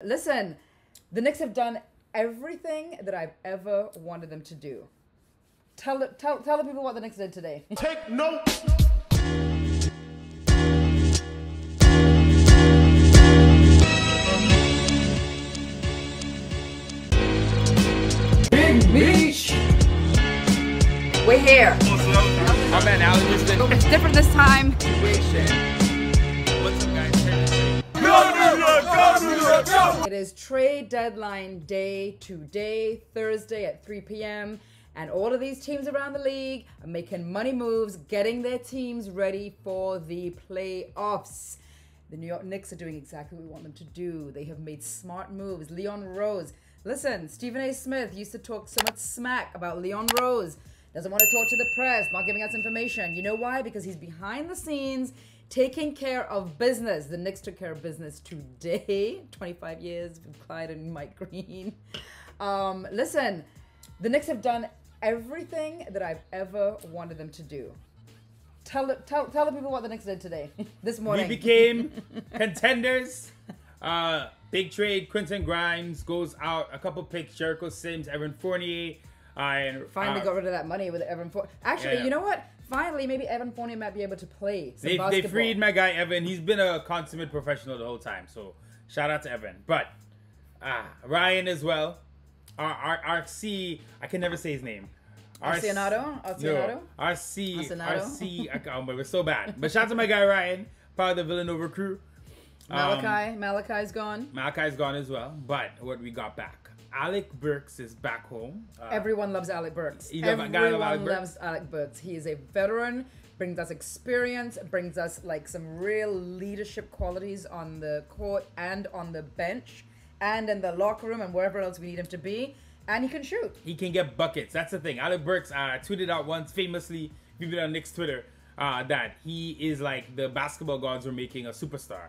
Listen, the Knicks have done everything that I've ever wanted them to do. Tell the people what the Knicks did today. Take notes. Big Beach! We're here. My man, Alex. It's different this time. What's up, guys? It is trade deadline day today, Thursday at 3 p.m. And all of these teams around the league are making money moves, getting their teams ready for the playoffs. The New York Knicks are doing exactly what we want them to do. They have made smart moves. Leon Rose. Listen, Stephen A. Smith used to talk so much smack about Leon Rose. Doesn't want to talk to the press, not giving us information. You know why? Because he's behind the scenes taking care of business. The Knicks took care of business today. 25 years with Clyde and Mike Green. Listen, the Knicks have done everything that I've ever wanted them to do. Tell the people what the Knicks did today, this morning. We became contenders. Big trade. Quentin Grimes goes out. A couple picks. Jericho Sims, Evan Fournier. And Finally got rid of that money with Evan Fournier. Actually, yeah. You know what? Finally, maybe Evan Fournier might be able to play some basketball. They freed my guy Evan. He's been a consummate professional the whole time. So shout out to Evan. But Ryan as well. RC, I can never say his name. Arcionado? No, RC, we're so bad. But shout out to my guy Ryan, part of the Villanova crew. Malachi's gone. Malachi's gone as well. But what we got back? Alec Burks is back home. Everyone loves Alec Burks. Everyone loves Alec Burks. He is a veteran, brings us experience, brings us like some real leadership qualities on the court and on the bench and in the locker room and wherever else we need him to be. And he can shoot. He can get buckets. That's the thing. Alec Burks tweeted out once famously, even on Knicks Twitter, that he is like the basketball gods were making a superstar.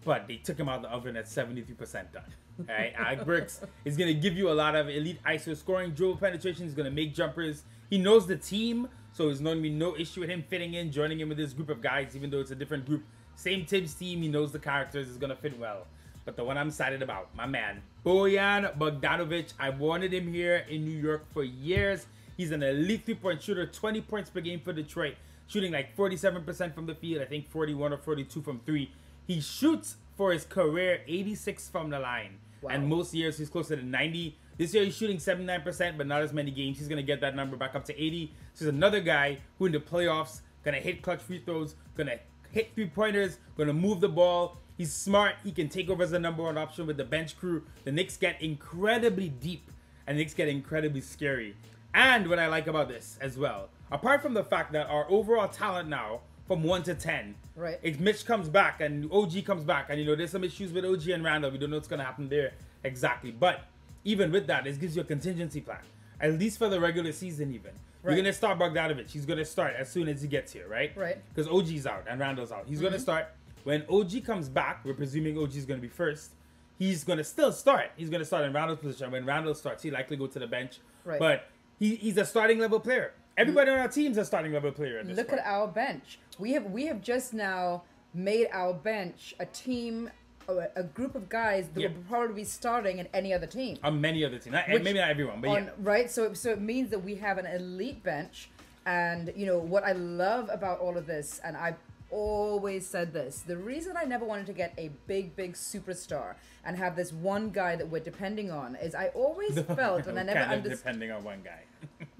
But they took him out of the oven at 73% done. All right, Alec Burks is going to give you a lot of elite ISO scoring, dribble penetration. He's going to make jumpers. He knows the team, so there's going to be no issue with him fitting in, joining in with this group of guys, even though it's a different group. Same Tibbs team. He knows the characters. It's going to fit well. But the one I'm excited about, my man, Bojan Bogdanovic. I wanted him here in New York for years. He's an elite three-point shooter, 20 points per game for Detroit, shooting like 47% from the field. I think 41 or 42 from three. He shoots for his career 86 from the line. Wow. And most years he's closer to 90. This year he's shooting 79%, but not as many games. He's going to get that number back up to 80. So he's another guy who in the playoffs going to hit clutch free throws, going to hit three-pointers, going to move the ball. He's smart. He can take over as the number one option with the bench crew. The Knicks get incredibly deep, and the Knicks get incredibly scary. And what I like about this as well, apart from the fact that our overall talent now, from 1 to 10. Right. If Mitch comes back and OG comes back, and there's some issues with OG and Randall. We don't know what's gonna happen there exactly. But even with that, it gives you a contingency plan, at least for the regular season. Even You're gonna start Bogdanovic. He's gonna start as soon as he gets here, right? Right. Because OG's out and Randall's out. He's gonna start when OG comes back. We're presuming OG's gonna be first. He's gonna still start. He's gonna start in Randall's position. When Randall starts, he'll likely go to the bench. Right. But he's a starting level player. Everybody on our team's a starting level player at this Look point. at our bench. We have just now made our bench a team, a group of guys that would probably be starting in any other team. On many other teams. Maybe not everyone, but Right? So it means that we have an elite bench. And, what I love about all of this, and I've always said this, the reason I never wanted to get a big superstar and have this one guy that we're depending on is I always felt, and I never understood. Depending on one guy.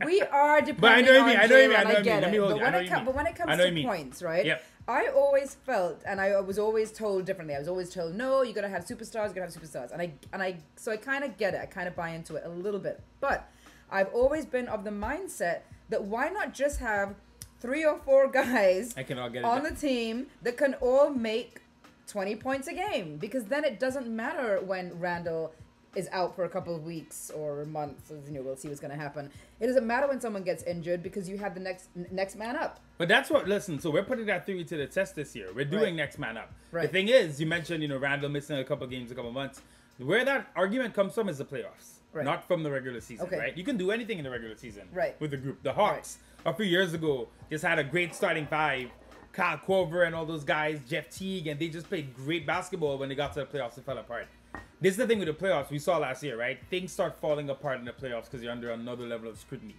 We are depending But I know what you mean. I get it. But when it comes to points, right? Yep. I always felt, and I was always told differently. I was always told, no, you gotta have superstars. You gotta have superstars. So I kind of get it. I kind of buy into it a little bit. But I've always been of the mindset that why not just have 3 or 4 guys on the team that can all make 20 points a game, because then it doesn't matter when Randall is out for a couple of weeks or months. We'll see what's going to happen. It doesn't matter when someone gets injured because you have the next man up. But that's what, listen, so we're putting that theory to the test this year. We're doing next man up. Right. The thing is, you mentioned, Randall missing a couple games, a couple months. Where that argument comes from is the playoffs, not from the regular season, right? You can do anything in the regular season with the group. The Hawks, a few years ago, just had a great starting 5. Kyle Korver and all those guys, Jeff Teague, and they just played great basketball when they got to the playoffs and fell apart. This is the thing with the playoffs. We saw last year, right? Things start falling apart in the playoffs because you're under another level of scrutiny.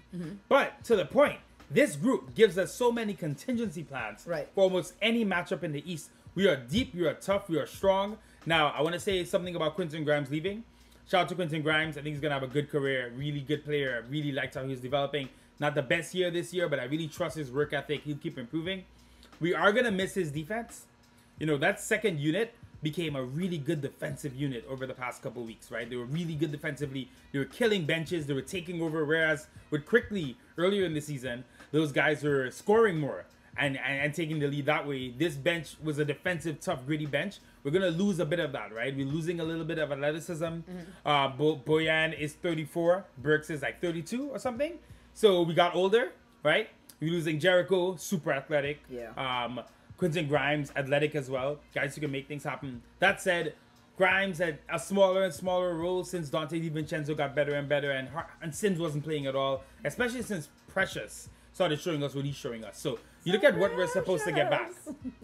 But to the point, this group gives us so many contingency plans Right. for almost any matchup in the East. We are deep, we are tough, we are strong. Now, I want to say something about Quentin Grimes leaving. Shout out to Quentin Grimes. I think he's going to have a good career, really good player. I really liked how he's developing. Not the best year this year, but I really trust his work ethic. He'll keep improving. We are going to miss his defense. You know, that second unit became a really good defensive unit over the past couple weeks, right? They were really good defensively. They were killing benches. They were taking over. Whereas with Quickly earlier in the season, those guys were scoring more and taking the lead that way. This bench was a defensive, tough, gritty bench. We're going to lose a bit of that, right? We're losing a little bit of athleticism. Bojan is 34. Burks is like 32 or something. So we got older, right? We're losing Jericho, super athletic. Yeah. Quentin Grimes, athletic as well. Guys who can make things happen. That said, Grimes had a smaller and smaller role since Dante DiVincenzo got better and better, and Sims wasn't playing at all, especially since Precious started showing us what he's showing us. So you look at what we're supposed to get back,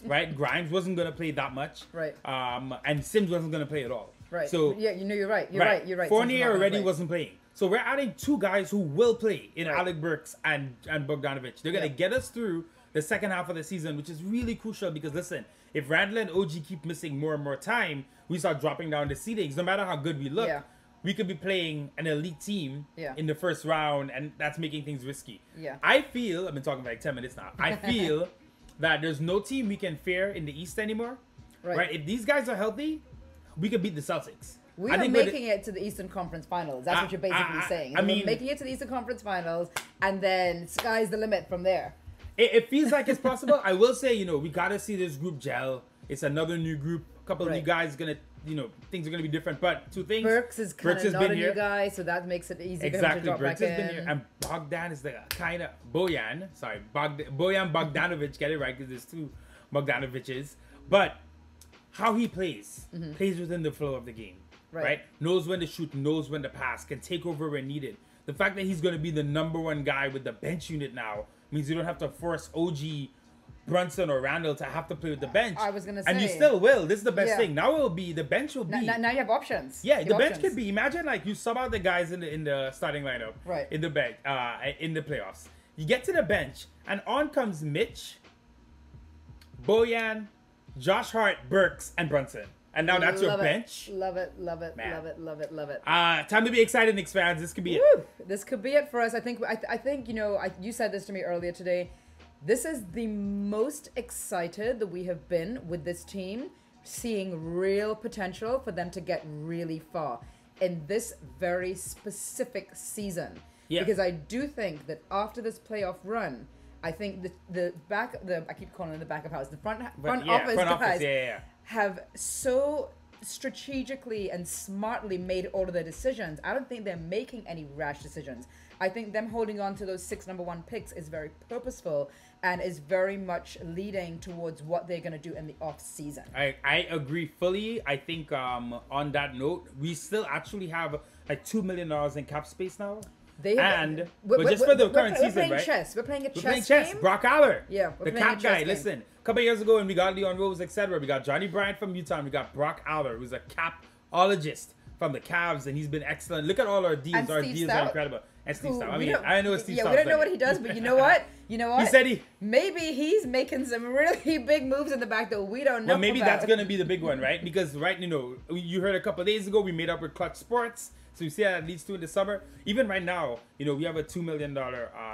right? Grimes wasn't going to play that much. Right. And Sims wasn't going to play at all. Right. So yeah, you know, you're right. You're right. Fournier already wasn't playing. So we're adding two guys who will play in Alec Burks and Bogdanovic. They're going to get us through the second half of the season, which is really crucial because, listen, if Randall and OG keep missing more and more time, we start dropping down the seedings. No matter how good we look, we could be playing an elite team in the first round, and that's making things risky. Yeah. I feel, I've been talking for like 10 minutes now, I feel that there's no team we can fear in the East anymore. Right? If these guys are healthy, we could beat the Celtics. We are making it to the Eastern Conference Finals. That's what you're basically saying. I mean, we're making it to the Eastern Conference Finals, and then sky's the limit from there. It feels like it's possible. I will say, you know, we got to see this group gel. It's another new group. A couple of new guys going to, you know, things are going to be different. But two things. Burks is kind of not a new guy, so that makes it easy for him to drop Burks back has been here. And Bogdan is the kind of Bojan Bogdanovic. Get it right because there's two Bogdanoviches. But how he plays within the flow of the game. Right? Knows when to shoot, knows when to pass, can take over when needed. The fact that he's going to be the number one guy with the bench unit now means you don't have to force OG, Brunson, or Randall to have to play with the bench. I was going to say. And you still will. This is the best thing. Now the bench will be. Now you have options. Yeah, the bench could be. Imagine like you sub out the guys in the starting lineup. Right. In the bench, in the playoffs. You get to the bench, and on comes Mitch, Bojan, Josh Hart, Burks, and Brunson. And now that's your bench. Love it. Time to be excited, Knicks fans. This could be it. This could be it for us. I think you know, you said this to me earlier today. This is the most excited that we have been with this team, seeing real potential for them to get really far in this very specific season. Yeah. Because I do think that after this playoff run, I think I keep calling it the back of house, the front office guys have so strategically and smartly made all of their decisions. I don't think they're making any rash decisions. I think them holding on to those 6 number 1 picks is very purposeful and is very much leading towards what they're going to do in the off season. I agree fully. I think on that note, we still actually have like $2 million in cap space now. But just for the current season, right? We're playing a chess. We're playing chess. Brock Aller. Yeah, the cap guy. Listen, a couple of years ago when we got Leon Rose, etc., we got Johnny Bryant from Utah. And we got Brock Aller, who's a capologist from the Cavs, and he's been excellent. Look at all our deals. Our deals are incredible. And Steve Stout. I mean, I know Steve Stout. We don't know what he does, but you know what? He said maybe he's making some really big moves in the back that we don't know. Well, maybe that's gonna be the big one, right? Because you heard a couple of days ago we made up with Clutch Sports. So you see how that leads to in the summer. Even right now, we have a $2 million.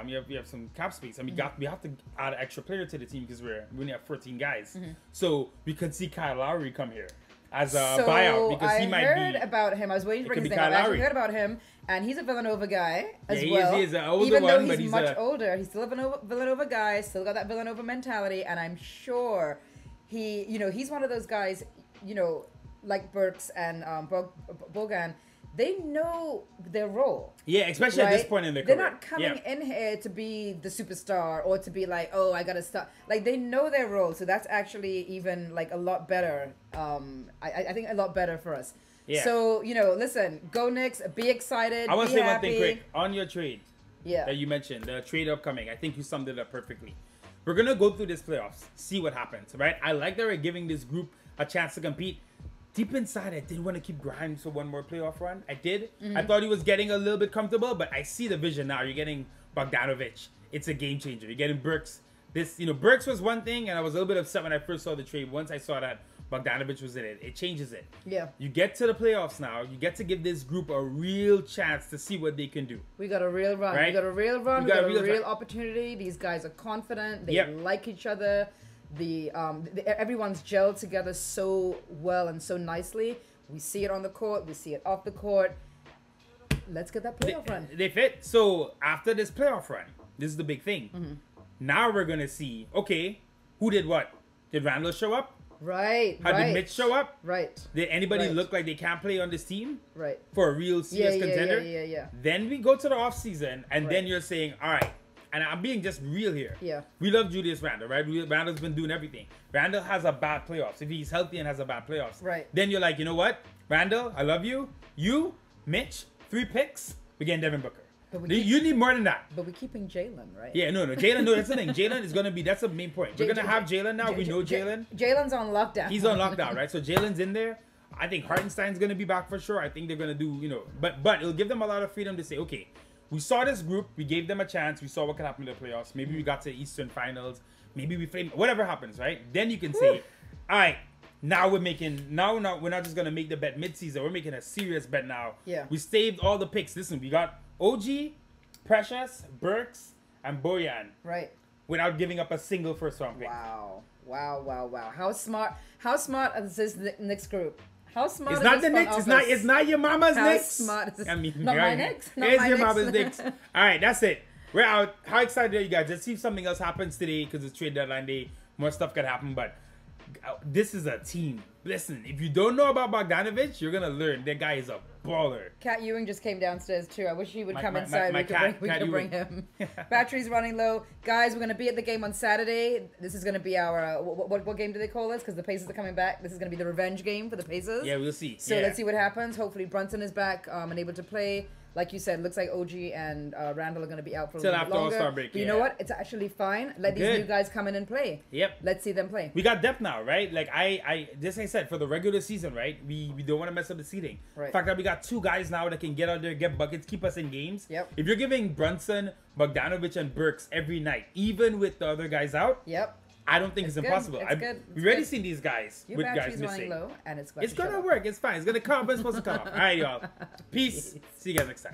We have some cap space, and we have to add an extra player to the team because we only have 14 guys. So we could see Kyle Lowry come here as a buyout because he might be. I heard about him. I was waiting for his thing. I actually heard about him, and he's a Villanova guy as well. He is an older Even though one, he's much older, he's still a Villanova guy. Still got that Villanova mentality, and I'm sure he's one of those guys. Like Burks and Bogan. They know their role. Yeah, especially at this point in their career. They're not coming in here to be the superstar or to be like, oh, I gotta start. Like, they know their role, so that's actually even like a lot better. I think a lot better for us. Yeah. So listen, go Knicks, be excited. I want to say one thing quick on your trade. Yeah. That you mentioned, the trade upcoming. I think you summed it up perfectly. We're gonna go through this playoffs, see what happens, right? I like that we're giving this group a chance to compete. deep inside, I didn't want to keep Grimes for one more playoff run. I did. I thought he was getting a little bit comfortable, but I see the vision now. You're getting Bogdanovic. It's a game changer. You're getting Burks. Burks was one thing, and I was a little bit upset when I first saw the trade. Once I saw that Bogdanovic was in it, it changes it. Yeah. You get to the playoffs now. You get to give this group a real chance to see what they can do. We got a real run. Right? We got a real run. We got a real run. opportunity. These guys are confident. They Yep. like each other. Everyone's gelled together so well and so nicely. We see it on the court. We see it off the court. Let's get that playoff run. They fit. So after this playoff run, this is the big thing. Now we're going to see, okay, who did what? Did Randall show up? Right. How did Mitch show up? Right. Did anybody Right. look like they can't play on this team? Right. For a real serious contender? Yeah. Then we go to the offseason, and Right. then you're saying, all right, and I'm being just real here. Yeah. We love Julius Randle, right? Randle's been doing everything. Randle has a bad playoffs. If he's healthy and has a bad playoffs. Right. Then you're like, you know what? Randle, I love you. You, Mitch, 3 picks, we're getting Devin Booker. You need more than that. But we're keeping Jalen, right? Yeah, no, Jalen, no, that's the thing. Jalen is going to be, that's the main point. We're going to have Jalen now. We know Jalen. Jalen's on lockdown. He's on lockdown, right? So Jalen's in there. I think Hartenstein's going to be back for sure. I think they're going to do, but it'll give them a lot of freedom to say, okay, we saw this group. We gave them a chance. We saw what could happen in the playoffs. Maybe we got to the Eastern Finals. Maybe we played, whatever happens, right? Then you can say, all right, now we're not just going to make the bet midseason. We're making a serious bet now. Yeah. We saved all the picks. Listen, we got OG, Precious, Burks, and Bojan. Right. Without giving up a single first-round pick. Wow. How smart is this Knicks group? How smart It's is not this the front Knicks. office? It's not your mama's How Knicks. smart is this? I mean, Not my Knicks. Not It's my your Knicks. mama's Knicks. All right, that's it. We're out. How excited are you guys? Let's see if something else happens today because it's trade deadline day. More stuff could happen, but this is a team. Listen, if you don't know about Bogdanovic, you're gonna learn. That guy is a baller. Cat Ewing just came downstairs too. I wish he would come my inside. We cat, could bring him. Battery's running low, guys. We're gonna be at the game on Saturday. This is gonna be our what game do they call this? Because the Pacers are coming back. This is gonna be the revenge game for the Pacers. Yeah, we'll see. So let's see what happens. Hopefully Brunson is back and able to play. Like you said, looks like OG and Randall are going to be out for a little bit longer. All-Star break, but you know what? It's actually fine. Let these new guys come in and play. Yep. Let's see them play. We got depth now, right? Like I said, for the regular season, right? We don't want to mess up the seeding. Right. The fact that we got 2 guys now that can get out there, get buckets, keep us in games. Yep. If you're giving Brunson, Bogdanovic, and Burks every night, even with the other guys out, Yep. I don't think it's impossible. We've already seen these guys Your with battery's guys missing. running low, and it's It's gonna work. It's fine. It's gonna come. It's supposed to come. All right, y'all. Peace. See you guys next time.